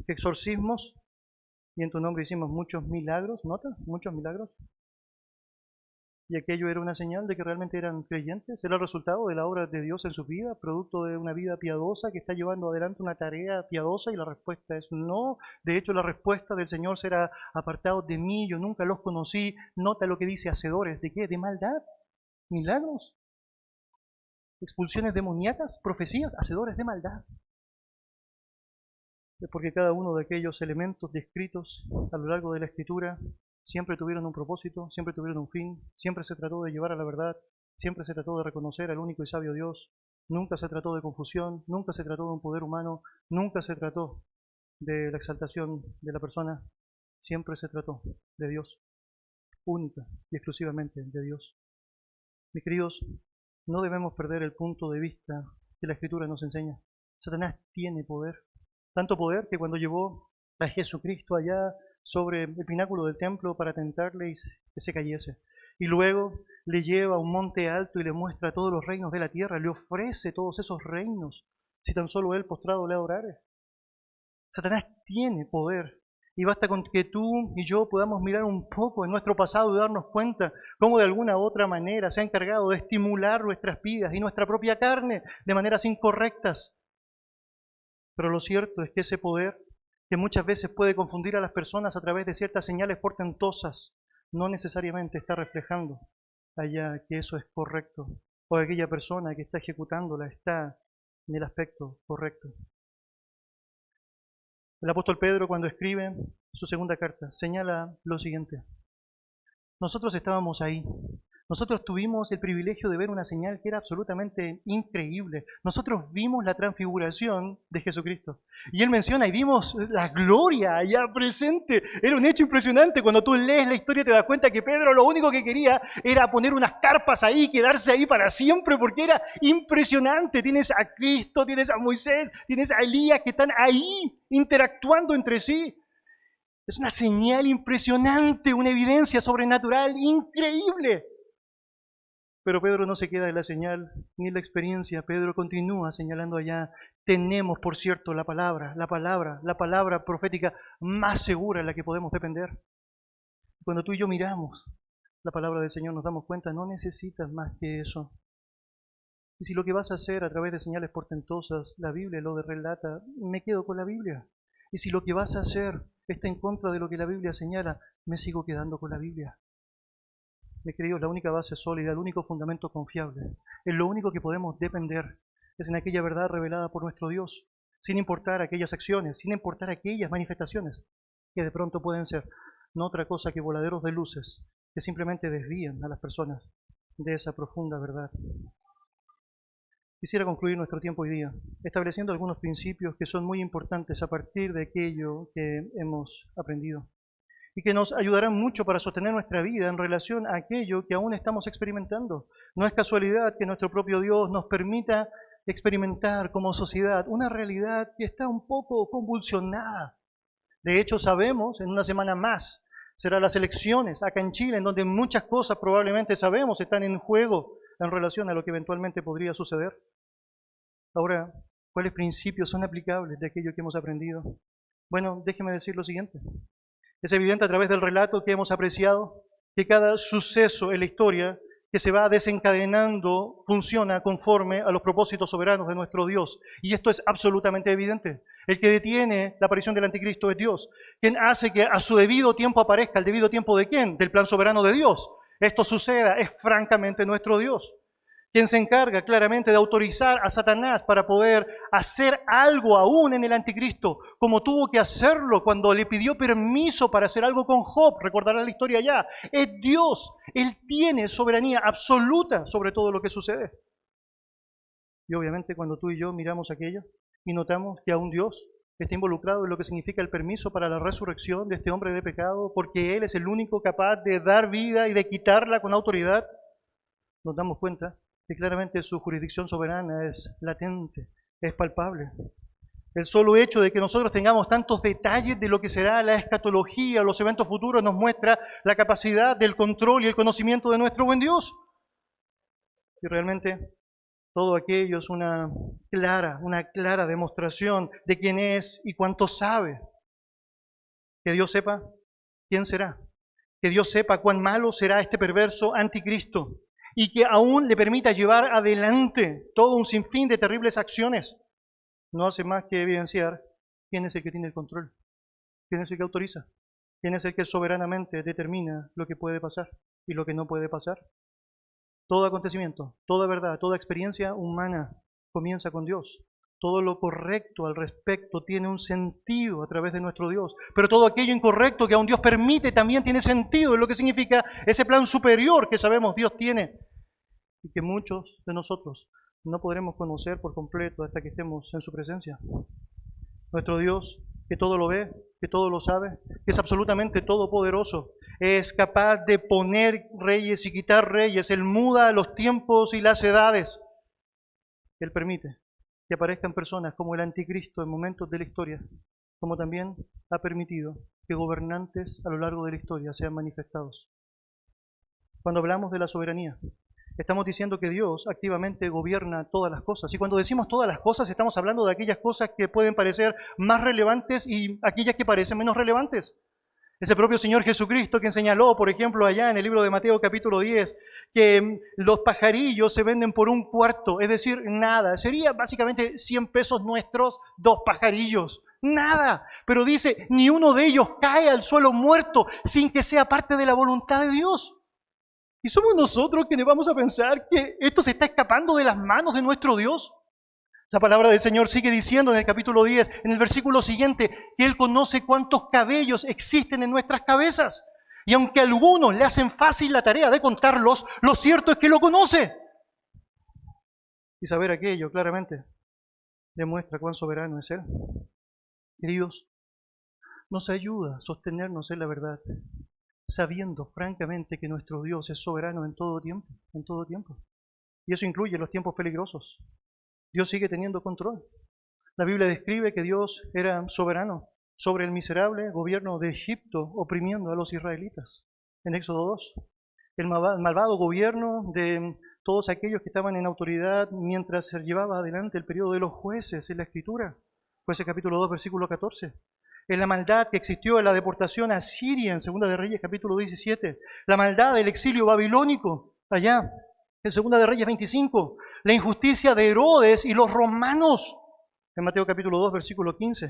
que exorcismos, y en tu nombre hicimos muchos milagros, nota, muchos milagros. Y aquello era una señal de que realmente eran creyentes, era el resultado de la obra de Dios en su vida, producto de una vida piadosa que está llevando adelante una tarea piadosa, y la respuesta es no. De hecho, la respuesta del Señor será: apartados de mí, yo nunca los conocí. Nota lo que dice: hacedores ¿de qué? De maldad, milagros, expulsiones demoníacas, profecías, hacedores de maldad. Es porque cada uno de aquellos elementos descritos a lo largo de la Escritura siempre tuvieron un propósito, siempre tuvieron un fin, siempre se trató de llevar a la verdad, siempre se trató de reconocer al único y sabio Dios, nunca se trató de confusión, nunca se trató de un poder humano, nunca se trató de la exaltación de la persona, siempre se trató de Dios, única y exclusivamente de Dios. Mis queridos, no debemos perder el punto de vista que la Escritura nos enseña. Satanás tiene poder, tanto poder que cuando llevó a Jesucristo allá sobre el pináculo del templo para tentarle y que se cayese, y luego le lleva a un monte alto y le muestra todos los reinos de la tierra, le ofrece todos esos reinos, si tan solo él postrado le adorare. Satanás tiene poder, y basta con que tú y yo podamos mirar un poco en nuestro pasado y darnos cuenta cómo de alguna u otra manera se ha encargado de estimular nuestras vidas y nuestra propia carne de maneras incorrectas. Pero lo cierto es que ese poder, que muchas veces puede confundir a las personas a través de ciertas señales portentosas, no necesariamente está reflejando allá que eso es correcto, o que aquella persona que está ejecutándola está en el aspecto correcto. El apóstol Pedro, cuando escribe su segunda carta, señala lo siguiente: nosotros estábamos ahí, Nosotros tuvimos el privilegio de ver una señal que era absolutamente increíble. Nosotros vimos la transfiguración de Jesucristo. Y él menciona, y vimos la gloria allá presente. Era un hecho impresionante. Cuando tú lees la historia te das cuenta que Pedro lo único que quería era poner unas carpas ahí, quedarse ahí para siempre, porque era impresionante. Tienes a Cristo, tienes a Moisés, tienes a Elías que están ahí interactuando entre sí. Es una señal impresionante, una evidencia sobrenatural increíble. Pero Pedro no se queda en la señal ni en la experiencia. Pedro continúa señalando allá. Tenemos, por cierto, la palabra profética más segura en la que podemos depender. Cuando tú y yo miramos la palabra del Señor nos damos cuenta, no necesitas más que eso. Y si lo que vas a hacer a través de señales portentosas, la Biblia lo relata, me quedo con la Biblia. Y si lo que vas a hacer está en contra de lo que la Biblia señala, me sigo quedando con la Biblia. Mis queridos, la única base sólida, el único fundamento confiable, en lo único que podemos depender es en aquella verdad revelada por nuestro Dios, sin importar aquellas acciones, sin importar aquellas manifestaciones que de pronto pueden ser no otra cosa que voladeros de luces que simplemente desvían a las personas de esa profunda verdad. Quisiera concluir nuestro tiempo hoy día estableciendo algunos principios que son muy importantes a partir de aquello que hemos aprendido y que nos ayudarán mucho para sostener nuestra vida en relación a aquello que aún estamos experimentando. No es casualidad que nuestro propio Dios nos permita experimentar como sociedad una realidad que está un poco convulsionada. De hecho, sabemos, en una semana más, serán las elecciones acá en Chile, en donde muchas cosas probablemente sabemos están en juego en relación a lo que eventualmente podría suceder. Ahora, ¿cuáles principios son aplicables de aquello que hemos aprendido? Bueno, déjeme decir lo siguiente. Es evidente a través del relato que hemos apreciado que cada suceso en la historia que se va desencadenando funciona conforme a los propósitos soberanos de nuestro Dios. Y esto es absolutamente evidente. El que detiene la aparición del anticristo es Dios. Quien hace que a su debido tiempo aparezca, ¿el debido tiempo de quién? Del plan soberano de Dios. Esto suceda, es francamente nuestro Dios. Quien se encarga claramente de autorizar a Satanás para poder hacer algo aún en el anticristo, como tuvo que hacerlo cuando le pidió permiso para hacer algo con Job, recordarán la historia ya, es Dios. Él tiene soberanía absoluta sobre todo lo que sucede. Y obviamente cuando tú y yo miramos aquello y notamos que aún Dios está involucrado en lo que significa el permiso para la resurrección de este hombre de pecado, porque Él es el único capaz de dar vida y de quitarla con autoridad, nos damos cuenta que claramente su jurisdicción soberana es latente, es palpable. El solo hecho de que nosotros tengamos tantos detalles de lo que será la escatología, los eventos futuros, nos muestra la capacidad del control y el conocimiento de nuestro buen Dios. Y realmente todo aquello es una clara demostración de quién es y cuánto sabe. Que Dios sepa quién será. Que Dios sepa cuán malo será este perverso anticristo. Y que aún le permita llevar adelante todo un sinfín de terribles acciones, no hace más que evidenciar quién es el que tiene el control, quién es el que autoriza, quién es el que soberanamente determina lo que puede pasar y lo que no puede pasar. Todo acontecimiento, toda verdad, toda experiencia humana comienza con Dios. Todo lo correcto al respecto tiene un sentido a través de nuestro Dios. Pero todo aquello incorrecto que aún Dios permite también tiene sentido. Es lo que significa ese plan superior que sabemos Dios tiene. Y que muchos de nosotros no podremos conocer por completo hasta que estemos en su presencia. Nuestro Dios, que todo lo ve, que todo lo sabe, que es absolutamente todopoderoso, es capaz de poner reyes y quitar reyes. Él muda los tiempos y las edades. Él permite que aparezcan personas como el anticristo en momentos de la historia, como también ha permitido que gobernantes a lo largo de la historia sean manifestados. Cuando hablamos de la soberanía, estamos diciendo que Dios activamente gobierna todas las cosas. Y cuando decimos todas las cosas, estamos hablando de aquellas cosas que pueden parecer más relevantes y aquellas que parecen menos relevantes. Ese propio Señor Jesucristo que señaló, por ejemplo, allá en el libro de Mateo capítulo 10, que los pajarillos se venden por un cuarto, es decir, nada. Sería básicamente 100 pesos nuestros, 2 pajarillos. Nada. Pero dice, ni uno de ellos cae al suelo muerto sin que sea parte de la voluntad de Dios. ¿Y somos nosotros quienes vamos a pensar que esto se está escapando de las manos de nuestro Dios? La palabra del Señor sigue diciendo en el capítulo 10, en el versículo siguiente, que Él conoce cuántos cabellos existen en nuestras cabezas. Y aunque a algunos le hacen fácil la tarea de contarlos, lo cierto es que lo conoce. Y saber aquello claramente demuestra cuán soberano es Él. Queridos, nos ayuda a sostenernos en la verdad, sabiendo francamente que nuestro Dios es soberano en todo tiempo, en todo tiempo. Y eso incluye los tiempos peligrosos. Dios sigue teniendo control. La Biblia describe que Dios era soberano sobre el miserable gobierno de Egipto, oprimiendo a los israelitas. En Éxodo 2, el malvado gobierno de todos aquellos que estaban en autoridad mientras se llevaba adelante el periodo de los jueces en la Escritura. Jueces capítulo 2, versículo 14. En la maldad que existió en la deportación a Siria en Segunda de Reyes capítulo 17. La maldad del exilio babilónico allá en Segunda de Reyes 25. La injusticia de Herodes y los romanos en Mateo capítulo 2, versículo 15.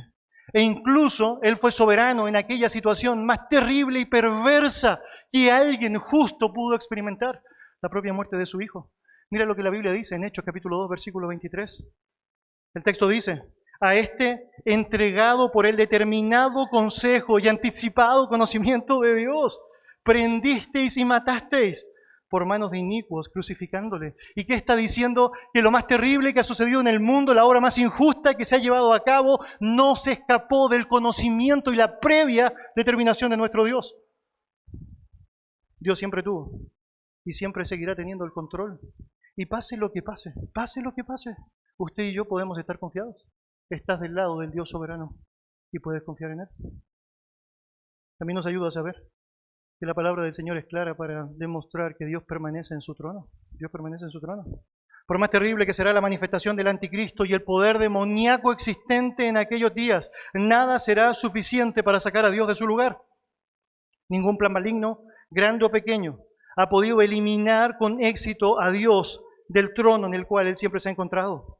E incluso Él fue soberano en aquella situación más terrible y perversa que alguien justo pudo experimentar, la propia muerte de su hijo. Mira lo que la Biblia dice en Hechos capítulo 2, versículo 23. El texto dice: a este entregado por el determinado consejo y anticipado conocimiento de Dios, prendisteis y matasteis por manos de inicuos, crucificándole. ¿Y qué está diciendo? Que lo más terrible que ha sucedido en el mundo, la obra más injusta que se ha llevado a cabo, no se escapó del conocimiento y la previa determinación de nuestro Dios. Dios siempre tuvo y siempre seguirá teniendo el control. Y pase lo que pase, usted y yo podemos estar confiados. Estás del lado del Dios soberano y puedes confiar en Él. También nos ayuda a saber que la palabra del Señor es clara para demostrar que Dios permanece en su trono. Dios permanece en su trono. Por más terrible que será la manifestación del anticristo y el poder demoníaco existente en aquellos días, nada será suficiente para sacar a Dios de su lugar. Ningún plan maligno, grande o pequeño, ha podido eliminar con éxito a Dios del trono en el cual Él siempre se ha encontrado.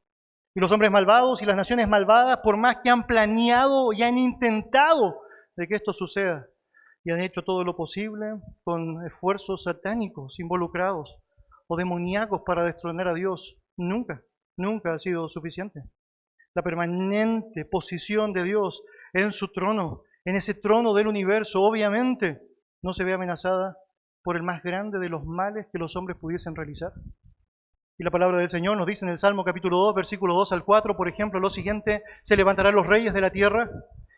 Y los hombres malvados y las naciones malvadas, por más que han planeado y han intentado de que esto suceda, y han hecho todo lo posible con esfuerzos satánicos involucrados o demoníacos para destronar a Dios, nunca ha sido suficiente. La permanente posición de Dios en su trono, en ese trono del universo, obviamente no se ve amenazada por el más grande de los males que los hombres pudiesen realizar. Y la palabra del Señor nos dice en el Salmo capítulo 2, versículo 2 al 4, por ejemplo, lo siguiente: se levantarán los reyes de la tierra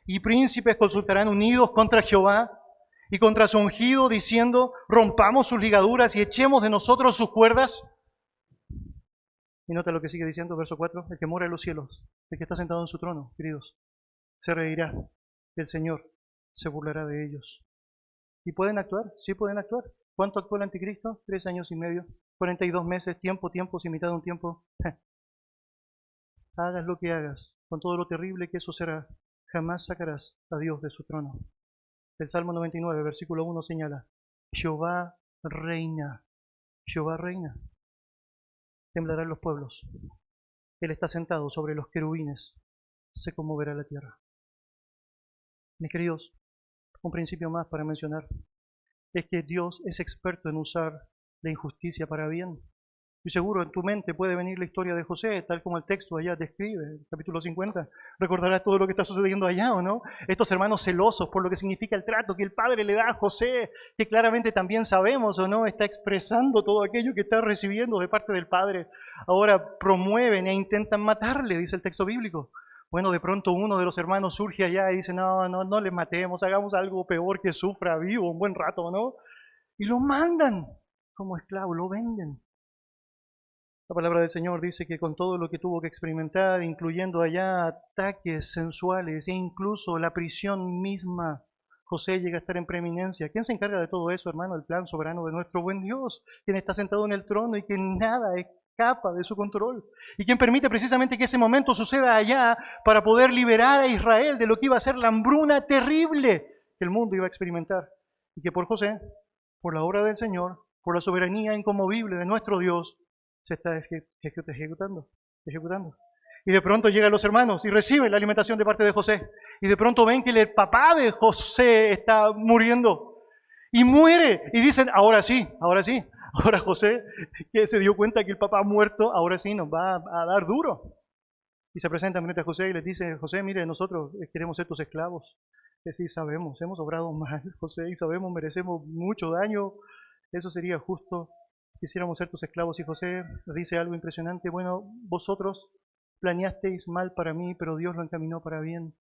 y príncipes consultarán unidos contra Jehová y contra su ungido, diciendo: rompamos sus ligaduras y echemos de nosotros sus cuerdas. Y nota lo que sigue diciendo, verso 4, el que mora en los cielos, el que está sentado en su trono, queridos, se reirá, el Señor se burlará de ellos. ¿Y pueden actuar? Sí pueden actuar. ¿Cuánto actuó el anticristo? 3 años y medio, 42 meses, tiempo sin mitad de un tiempo. Hagas lo que hagas, con todo lo terrible que eso será, jamás sacarás a Dios de su trono. El Salmo 99, versículo 1 señala: Jehová reina, Jehová reina. Temblarán los pueblos. Él está sentado sobre los querubines, se conmoverá la tierra. Mis queridos, un principio más para mencionar es que Dios es experto en usar la injusticia para bien. Y seguro en tu mente puede venir la historia de José, tal como el texto allá describe, el capítulo 50. Recordarás todo lo que está sucediendo allá, ¿o no? Estos hermanos celosos por lo que significa el trato que el padre le da a José, que claramente también sabemos, ¿o no? Está expresando todo aquello que está recibiendo de parte del padre. Ahora promueven e intentan matarle, dice el texto bíblico. Bueno, de pronto uno de los hermanos surge allá y dice: no le matemos, hagamos algo peor, que sufra vivo un buen rato, ¿no? Y lo mandan como esclavo, lo venden. La palabra del Señor dice que con todo lo que tuvo que experimentar, incluyendo allá ataques sensuales e incluso la prisión misma, José llega a estar en preeminencia. ¿Quién se encarga de todo eso, hermano? El plan soberano de nuestro buen Dios, quien está sentado en el trono y que nada escapa de su control. Y quien permite precisamente que ese momento suceda allá para poder liberar a Israel de lo que iba a ser la hambruna terrible que el mundo iba a experimentar. Y que por José, por la obra del Señor, por la soberanía inconmovible de nuestro Dios, se está ejecutando. Y de pronto llegan los hermanos y reciben la alimentación de parte de José. Y de pronto ven que el papá de José está muriendo. Y muere. Y dicen: ahora sí. Ahora José, que se dio cuenta que el papá ha muerto, ahora sí nos va a dar duro. Y se presentan frente a José y les dice, José, mire, nosotros queremos ser tus esclavos. Es decir, sabemos, hemos obrado mal, José, y sabemos, merecemos mucho daño. Eso sería justo. Quisiéramos ser tus esclavos. Y José dice algo impresionante. Bueno, vosotros planeasteis mal para mí, pero Dios lo encaminó para bien.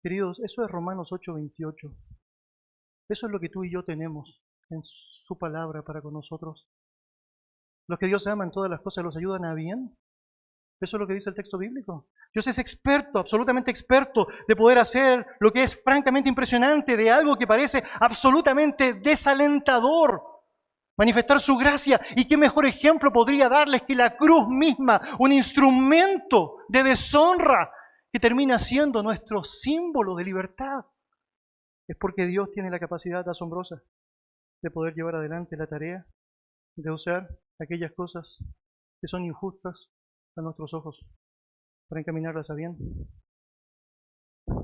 Queridos, eso es Romanos 8:28. Eso es lo que tú y yo tenemos en su palabra para con nosotros. Los que Dios ama en todas las cosas los ayudan a bien. Eso es lo que dice el texto bíblico. Dios es experto, absolutamente experto, de poder hacer lo que es francamente impresionante, de algo que parece absolutamente desalentador. Manifestar su gracia. ¿Y qué mejor ejemplo podría darles que la cruz misma, un instrumento de deshonra que termina siendo nuestro símbolo de libertad? Es porque Dios tiene la capacidad asombrosa de poder llevar adelante la tarea de usar aquellas cosas que son injustas a nuestros ojos para encaminarlas a bien.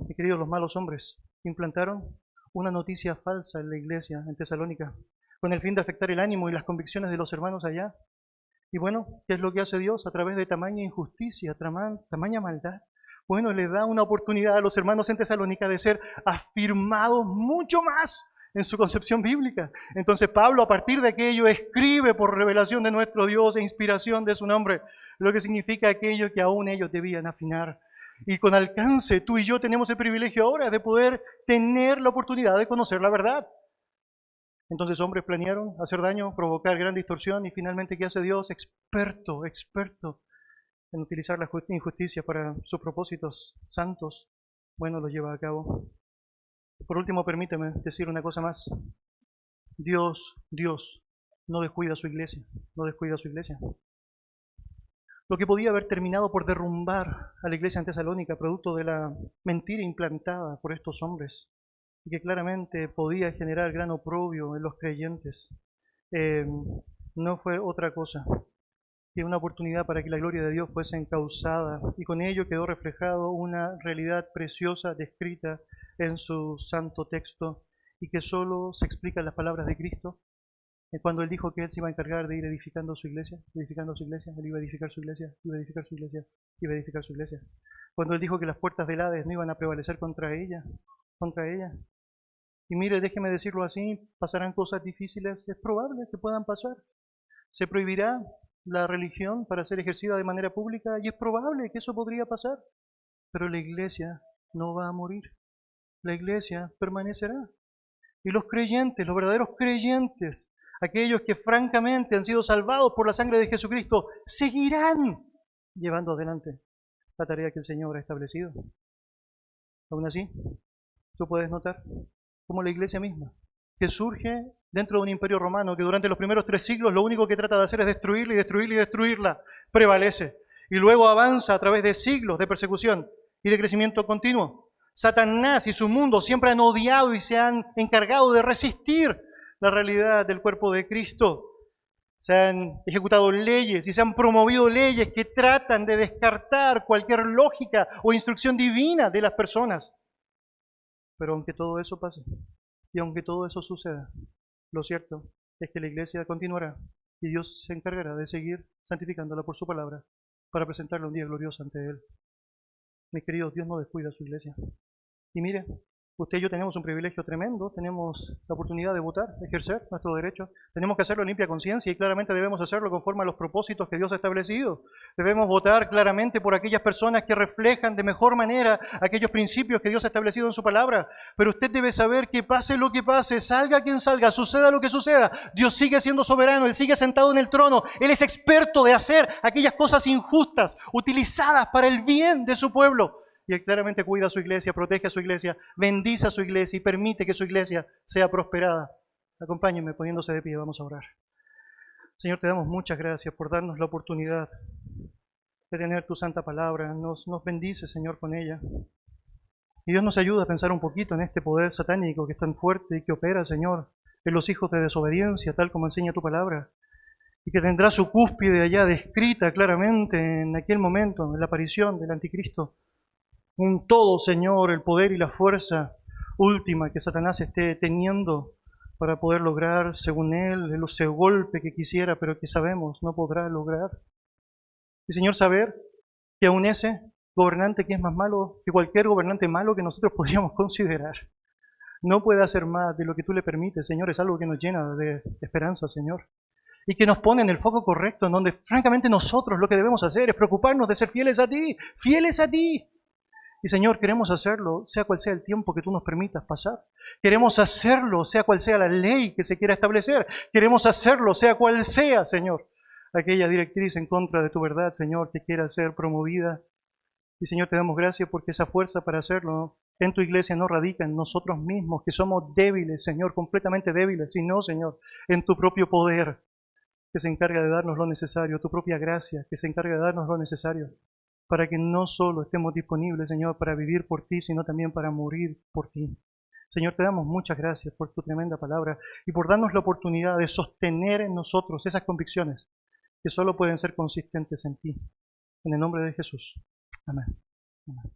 Y queridos, los malos hombres implantaron una noticia falsa en la iglesia en Tesalónica con el fin de afectar el ánimo y las convicciones de los hermanos allá. Y bueno, ¿qué es lo que hace Dios a través de tamaña injusticia, tamaña maldad? Bueno, le da una oportunidad a los hermanos en Tesalónica de ser afirmados mucho más en su concepción bíblica. Entonces Pablo, a partir de aquello, escribe por revelación de nuestro Dios e inspiración de su nombre, lo que significa aquello que aún ellos debían afinar. Y con alcance, tú y yo tenemos el privilegio ahora de poder tener la oportunidad de conocer la verdad. Entonces hombres planearon hacer daño, provocar gran distorsión, y finalmente, ¿qué hace Dios? Experto en utilizar la injusticia para sus propósitos santos. Bueno, lo lleva a cabo. Por último, permíteme decir una cosa más. Dios no descuida a su iglesia, no descuida a su iglesia. Lo que podía haber terminado por derrumbar a la iglesia en Tesalónica, producto de la mentira implantada por estos hombres, y que claramente podía generar gran oprobio en los creyentes, no fue otra cosa que una oportunidad para que la gloria de Dios fuese encauzada, y con ello quedó reflejado una realidad preciosa descrita en su santo texto, y que solo se explica en las palabras de Cristo, cuando Él dijo que Él se iba a encargar de ir edificando su iglesia, Él iba a edificar su iglesia, iba a edificar su iglesia, iba a edificar su iglesia. Cuando Él dijo que las puertas del Hades no iban a prevalecer contra ella. Y mire, déjeme decirlo así, pasarán cosas difíciles, es probable que puedan pasar. Se prohibirá la religión para ser ejercida de manera pública, y es probable que eso podría pasar. Pero la iglesia no va a morir. La iglesia permanecerá. Y los creyentes, los verdaderos creyentes, aquellos que francamente han sido salvados por la sangre de Jesucristo, seguirán llevando adelante la tarea que el Señor ha establecido. Aún así, tú puedes notar cómo la iglesia misma, que surge dentro de un imperio romano que durante los primeros 3 siglos lo único que trata de hacer es destruirla y destruirla y destruirla, prevalece. Y luego avanza a través de siglos de persecución y de crecimiento continuo. Satanás y su mundo siempre han odiado y se han encargado de resistir la realidad del cuerpo de Cristo. Se han ejecutado leyes y se han promovido leyes que tratan de descartar cualquier lógica o instrucción divina de las personas. Pero aunque todo eso pase y aunque todo eso suceda, lo cierto es que la iglesia continuará y Dios se encargará de seguir santificándola por su palabra para presentarla un día glorioso ante Él. Mis queridos, Dios no descuida a su iglesia. Y mire, usted y yo tenemos un privilegio tremendo, tenemos la oportunidad de votar, de ejercer nuestro derecho. Tenemos que hacerlo en limpia conciencia y claramente debemos hacerlo conforme a los propósitos que Dios ha establecido. Debemos votar claramente por aquellas personas que reflejan de mejor manera aquellos principios que Dios ha establecido en su palabra. Pero usted debe saber que pase lo que pase, salga quien salga, suceda lo que suceda, Dios sigue siendo soberano, Él sigue sentado en el trono, Él es experto de hacer aquellas cosas injustas, utilizadas para el bien de su pueblo. Y Él claramente cuida a su iglesia, protege a su iglesia, bendice a su iglesia y permite que su iglesia sea prosperada. Acompáñenme poniéndose de pie, vamos a orar. Señor, te damos muchas gracias por darnos la oportunidad de tener tu santa palabra. Nos bendice, Señor, con ella. Y Dios nos ayuda a pensar un poquito en este poder satánico que es tan fuerte y que opera, Señor, en los hijos de desobediencia, tal como enseña tu palabra. Y que tendrá su cúspide allá descrita claramente en aquel momento, en la aparición del anticristo. Un todo, Señor, el poder y la fuerza última que Satanás esté teniendo para poder lograr, según él, ese golpe que quisiera, pero que sabemos no podrá lograr. Y, Señor, saber que aún ese gobernante que es más malo que cualquier gobernante malo que nosotros podríamos considerar. No puede hacer más de lo que tú le permites, Señor. Es algo que nos llena de esperanza, Señor. Y que nos pone en el foco correcto, en donde francamente nosotros lo que debemos hacer es preocuparnos de ser fieles a ti, fieles a ti. Y Señor, queremos hacerlo, sea cual sea el tiempo que tú nos permitas pasar. Queremos hacerlo, sea cual sea la ley que se quiera establecer. Queremos hacerlo, sea cual sea, Señor, aquella directriz en contra de tu verdad, Señor, que quiera ser promovida. Y Señor, te damos gracias porque esa fuerza para hacerlo en tu iglesia no radica en nosotros mismos, que somos débiles, Señor, completamente débiles, sino, Señor, en tu propio poder, que se encarga de darnos lo necesario, tu propia gracia, que se encarga de darnos lo necesario, para que no solo estemos disponibles, Señor, para vivir por ti, sino también para morir por ti. Señor, te damos muchas gracias por tu tremenda palabra y por darnos la oportunidad de sostener en nosotros esas convicciones que solo pueden ser consistentes en ti. En el nombre de Jesús. Amén. Amén.